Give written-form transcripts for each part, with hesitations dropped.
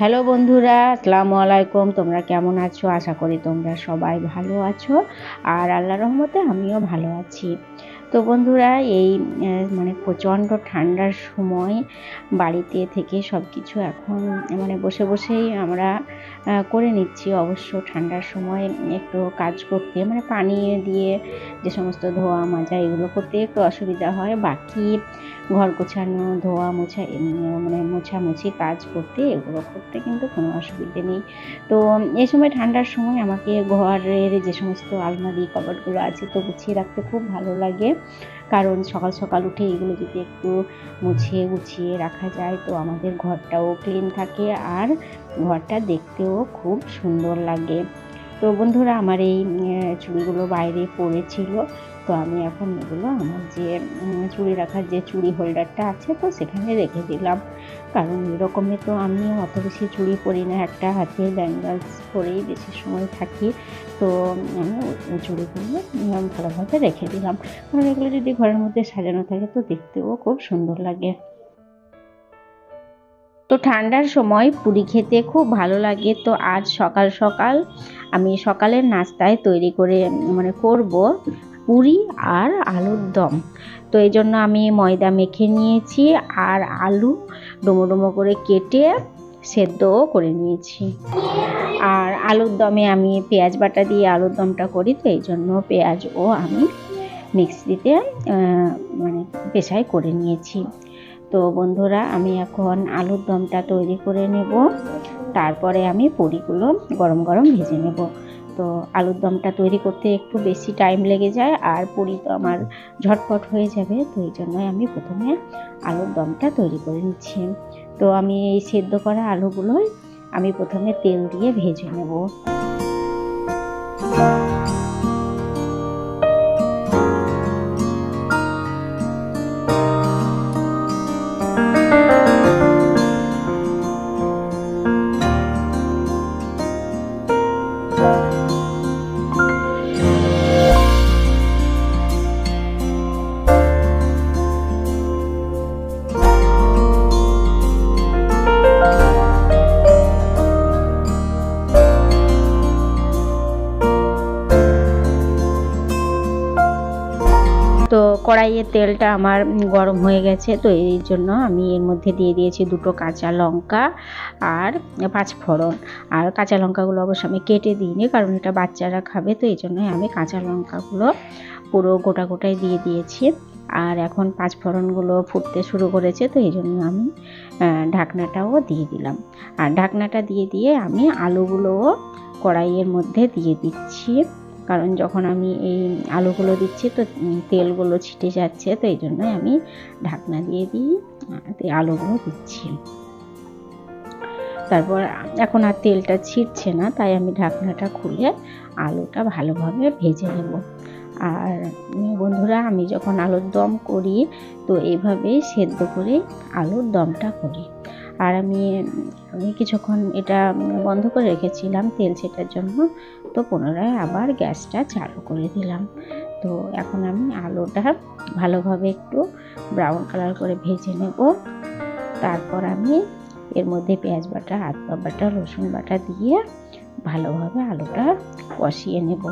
Hello বন্ধুরা, আসসালামু আলাইকুম। তোমরা কেমন আছো? আশা করি তোমরা সবাই ভালো আছো। আর আল্লাহর রহমতে আমিও ভালো আছি। তো বন্ধুরা, এই মানে প্রচণ্ড ঠান্ডার সময় বাড়িতে থেকে সব কিছু এখন বসে বসেই আমরা করে নিচ্ছি। অবশ্য ঠান্ডার সময় একটু কাজ করতে পানি দিয়ে যে সমস্ত ধোয়া মাজা এগুলো করতে একটু অসুবিধা হয়। বাকি ঘর গোছানো, ধোয়া মোছা মোছামুছি কাজ করতে এগুলো করতে কিন্তু কোনো অসুবিধে নেই। তো এই সময় ঠান্ডার সময় আমাকে ঘরের যে সমস্ত আলমারি কবাটগুলো আছে তো গুছিয়ে রাখতে খুব ভালো লাগে। কারণ সকাল সকাল উঠে এগুলো যদি একটু মুছিয়ে গুছিয়ে রাখা যায় তো আমাদের ঘরটাও ক্লিন থাকে আর ঘরটা দেখতেও খুব সুন্দর লাগে। তো বন্ধুরা, আমার এই চুড়িগুলো বাইরে পড়েছিল, তো আমি এখন এগুলো আমার যে চুড়ি রাখার যে চুড়ি হোল্ডারটা আছে তো সেখানে রেখে দিলাম। কারণ এরকমে তো আমি অত বেশি চুড়ি পরি না, একটা হাতে ব্যাঙ্গলস পরেই বেশি সময় থাকি। তো আমি ওই চুড়িগুলো ভালোভাবে রেখে দিলাম, কারণ এগুলো যদি ঘরের মধ্যে সাজানো থাকে তো দেখতেও খুব সুন্দর লাগে। তো ঠান্ডার সময় পুরি খেতে খুব ভালো লাগে। তো আজ সকাল সকাল আমি সকালের নাস্তায় তৈরি করে করব পুরি আর আলুর দম। তো এই জন্য আমি ময়দা মেখে নিয়েছি আর আলু ডুমো ডুমো করে কেটে সেদ্ধও করে নিয়েছি। আর আলুর দমে আমি পেঁয়াজ বাটা দিয়ে আলুর দমটা করি, তো এই জন্য পেঁয়াজও আমি মিক্সিতে পেশাই করে নিয়েছি। তো বন্ধুরা, আমি এখন আলুর দমটা তৈরি করে নেব, তারপরে আমি পুরিগুলো গরম গরম ভেজে নেব। তো আলুর দমটা তৈরি করতে একটু বেশি টাইম লেগে যায় আর পুরি তো আমার ঝটপট হয়ে যাবে, তো এই জন্যই আমি প্রথমে আলুর দমটা তৈরি করে নিচ্ছি। তো আমি এই সেদ্ধ করা আলুগুলোই আমি প্রথমে তেল দিয়ে ভেজে নেব। তো কড়াইয়ের তেলটা আমার গরম হয়ে গেছে, তো এই জন্য আমি এর মধ্যে দিয়ে দিয়েছি 2টো কাঁচা লঙ্কা আর 5 ফোড়ন। আর কাঁচা লঙ্কাগুলো অবশ্য আমি কেটে দিইনি, কারণ এটা বাচ্চারা খাবে, তো এই জন্যই আমি কাঁচা লঙ্কাগুলো পুরো গোটা গোটাই দিয়ে দিয়েছি। আর এখন 5 ফোড়নগুলো ফুটতে শুরু করেছে, তো এই জন্য আমি ঢাকনাটাও দিয়ে দিলাম। আর ঢাকনাটা দিয়ে আমি আলুগুলোও কড়াইয়ের মধ্যে দিয়ে দিচ্ছি, কারণ যখন আমি এই আলুগুলো দিচ্ছি তো তেলগুলো ছিটে যাচ্ছে, তো এই জন্যই আমি ঢাকনা দিয়ে আলুগুলো দিচ্ছি। তারপর এখন আর তেলটা ছিটছে না, তাই আমি ঢাকনাটা খুলে আলুটা ভালোভাবে ভেজে নেব। আর বন্ধুরা, আমি যখন আলুর দম করি তো এইভাবেই সেদ্ধ করে আলুর দমটা করি। আর আমি কিছুক্ষণ এটা বন্ধ করে রেখেছিলাম তেল ছেটার জন্য, তো পুনরায় আবার গ্যাসটা চালু করে দিলাম। তো এখন আমি আলুটা ভালোভাবে একটু ব্রাউন কালার করে ভেজে নেব। তারপর আমি এর মধ্যে পেঁয়াজ বাটা, আদা বাটা, রসুন বাটা দিয়ে ভালোভাবে আলুটা কষিয়ে নেব।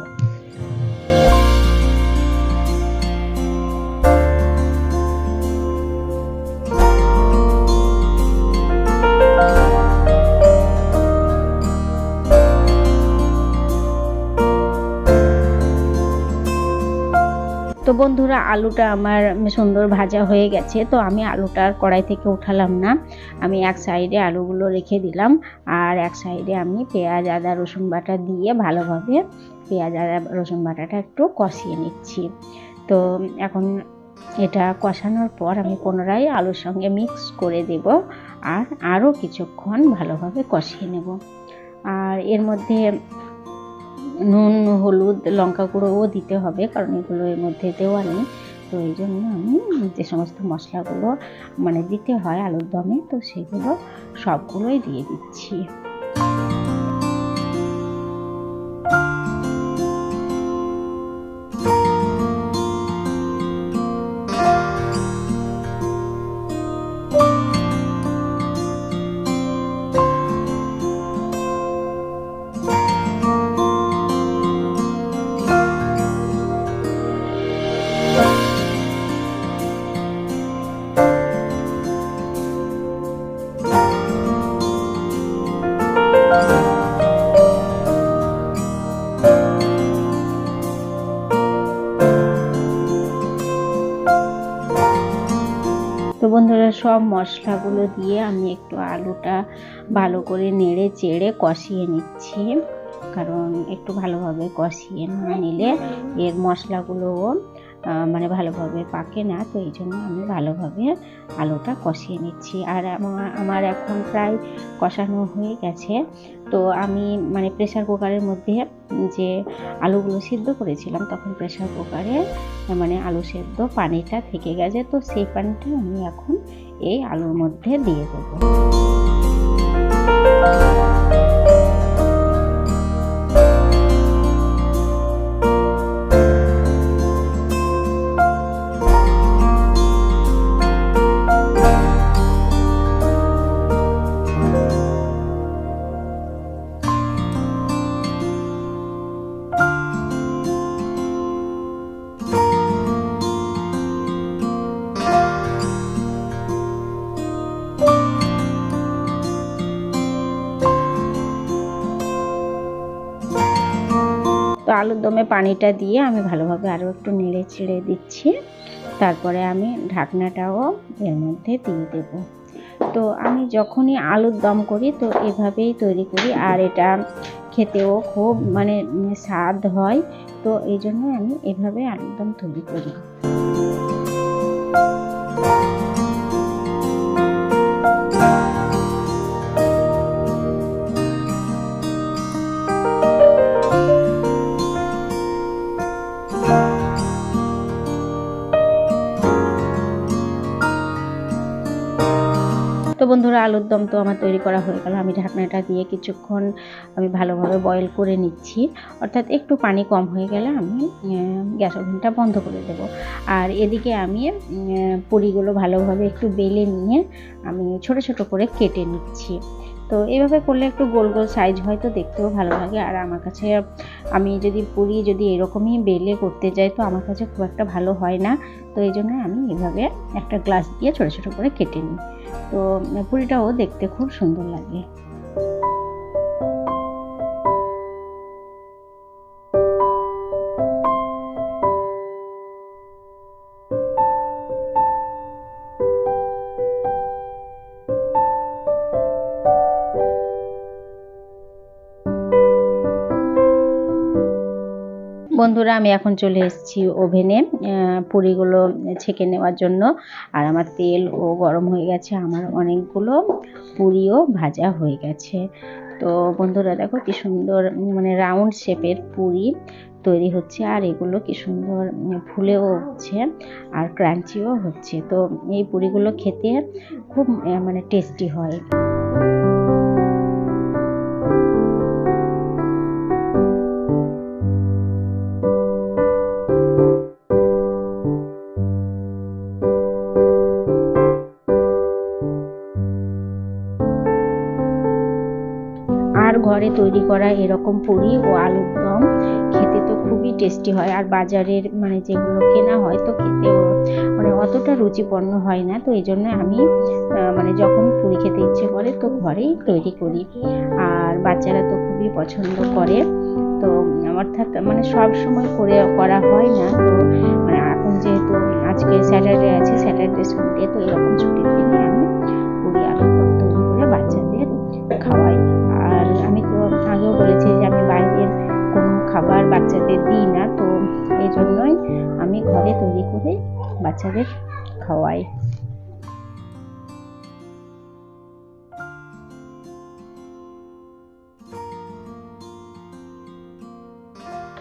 তো বন্ধুরা, আলুটা আমার সুন্দর ভাজা হয়ে গেছে, তো আমি আলুটা আর কড়াই থেকে উঠালাম না, আমি এক সাইডে আলুগুলো রেখে দিলাম আর এক সাইডে আমি পেঁয়াজ আদা রসুন বাটা দিয়ে ভালোভাবে পেঁয়াজ আদা রসুন বাটাটা একটু কষিয়ে নিচ্ছি। তো এখন এটা কষানোর পর আমি পুনরায় আলুর সঙ্গে মিক্স করে দেব আর আরও কিছুক্ষণ ভালোভাবে কষিয়ে নেব। আর এর মধ্যে নুন, হলুদ, লঙ্কা গুঁড়োও দিতে হবে, কারণ এগুলো এর মধ্যে দেওয়া নেই। তো এই জন্য আমি যে সমস্ত মশলাগুলো দিতে হয় আলুর দমে, তো সেগুলো সবগুলোই দিয়ে দিচ্ছি। সব মশলাগুলো দিয়ে আমি একটু আলুটা ভালো করে নেড়ে চেড়ে কষিয়ে নিচ্ছি, কারণ একটু ভালোভাবে কষিয়ে না নিলে এর মশলাগুলোও মানে ভালোভাবে পাকে না। তো এই জন্য আমি ভালোভাবে আলুটা কষিয়ে নিচ্ছি। আর আমার এখন প্রায় কষানো হয়ে গেছে। তো আমি মানে প্রেসার কুকারের মধ্যে যে আলুগুলো সিদ্ধ করেছিলাম, তখন প্রেসার কুকারে মানে আলু সেদ্ধ পানিটা থেকে গেছে। তো সেই পানিটা আমি এখন এই আলুর মধ্যে দিয়ে দেবো। তো আলুর দমে পানিটা দিয়ে আমি ভালোভাবে আরও একটু নেড়ে ছেড়ে দিচ্ছি। তারপরে আমি ঢাকনাটাও এর মধ্যে দিয়ে দেব। তো আমি যখনই আলুর দম করি তো এভাবেই তৈরি করি, আর এটা খেতেও খুব মানে স্বাদ হয়। তো এই জন্য আমি এভাবে আলুর দম তৈরি করি। তো বন্ধুরা, আলুর দম তো আমার তৈরি করা হয়ে গেল। আমি ঢাকনাটা দিয়ে কিছুক্ষণ আমি ভালোভাবে বয়েল করে নিচ্ছি, অর্থাৎ একটু পানি কম হয়ে গেলে আমি গ্যাস ওভেনটা বন্ধ করে দেব। আর এদিকে আমি পুরিগুলো ভালোভাবে একটু বেলে নিয়ে আমি ছোট ছোট করে কেটে নিচ্ছি। তো এইভাবে করলে একটু গোল গোল সাইজ হয়, তো দেখতেও ভালো লাগে। আর আমার কাছে আমি যদি পুরি যদি এরকমই বেলে করতে যাই তো আমার কাছে খুব একটা ভালো হয় না। তো এই জন্য আমি এভাবে একটা গ্লাস দিয়ে ছোট ছোট করে কেটে নিই। তো পুরিটাও দেখতে খুব সুন্দর লাগে। বন্ধুরা, আমি এখন চলে এসেছি ওভেনে পুরিগুলো ছেঁকে নেওয়ার জন্য। আর আমার তেলও গরম হয়ে গেছে, আমার অনেকগুলো পুরিও ভাজা হয়ে গেছে। তো বন্ধুরা দেখো কি সুন্দর মানে রাউন্ড শেপের পুরি তৈরি হচ্ছে, আর এগুলো কি সুন্দর ফুলেও হচ্ছে আর ক্রাঞ্চিও হচ্ছে। তো এই পুরিগুলো খেতে খুব মানে টেস্টি হয়। আর ঘরে তৈরি করা এরকম পুরি ও আলুর দম খেতে তো খুবই টেস্টি হয়। আর বাজারের মানে যেগুলো কেনা হয় তো খেতেও মানে অতটা রুচিপূর্ণ হয় না। তো এই জন্য আমি মানে যখনই পুরি খেতে ইচ্ছে করে তো ঘরেই তৈরি করি, আর বাচ্চারা তো খুবই পছন্দ করে। তো অর্থাৎ মানে সব সময় করা হয় না। তো মানে এখন যেহেতু আজকে স্যাটারডে আছে, স্যাটারডে সানডে, তো এরকম ছুটির দিনে আমি পুরি আলুর দম তৈরি করে বাচ্চাদের খাওয়াই। আর আমি তো আগেও বলেছি যে আমি বাইরের কোনো খাবার বাচ্চাদের দিই না, তো এই জন্যই আমি ঘরে তৈরি করে বাচ্চাদের খাওয়াই।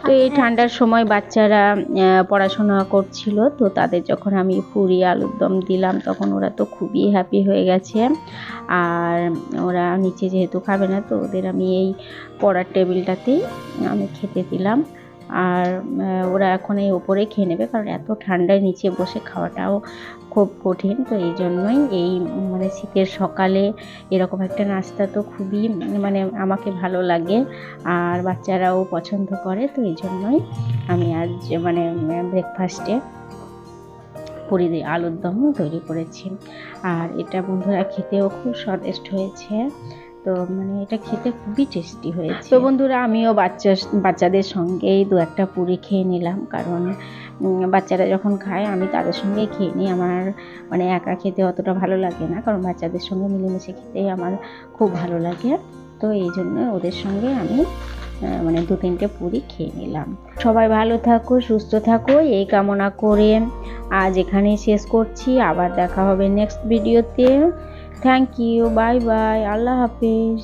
তো এই ঠান্ডার সময় বাচ্চারা পড়াশোনা করছিল, তো তাদের যখন আমি পুরি আলুর দম দিলাম তখন ওরা তো খুবই হ্যাপি হয়ে গেছে। আর ওরা নিচে যেহেতু খাবে না, তো ওদের আমি এই পড়ার টেবিলটাতেই আমি খেতে দিলাম। আর ওরা এখন এই ওপরে খেয়ে নেবে, কারণ এত ঠান্ডায় নিচে বসে খাওয়াটাও খুব কঠিন। তো এই জন্যই এই মানে শীতের সকালে এরকম একটা নাস্তা তো খুবই মানে আমাকে ভালো লাগে, আর বাচ্চারাও পছন্দ করে। তো এই জন্যই আমি আজ মানে ব্রেকফাস্টে পুরি দিয়ে আলুর দম তৈরি করেছি। আর এটা বন্ধুরা খেতেও খুব স্বাদিষ্ট হয়েছে। তো মানে এটা খেতে খুবই টেস্টি হয়েছে। তো বন্ধুরা, আমিও বাচ্চাদের সঙ্গেই দু একটা পুরি খেয়ে নিলাম, কারণ বাচ্চারা যখন খায় আমি তাদের সঙ্গে খেয়ে নিই। আমার মানে একা খেতে অতটা ভালো লাগে না, কারণ বাচ্চাদের সঙ্গে মিলেমিশে খেতে আমার খুব ভালো লাগে। তো এই জন্য ওদের সঙ্গে আমি মানে 2-3টে পুরি খেয়ে নিলাম। সবাই ভালো থাকো, সুস্থ থাকো, এই কামনা করে আজ এখানেই শেষ করছি। আবার দেখা হবে নেক্সট ভিডিওতে। থ্যাংক ইউ, বাই বাই, আল্লাহ হাফিজ।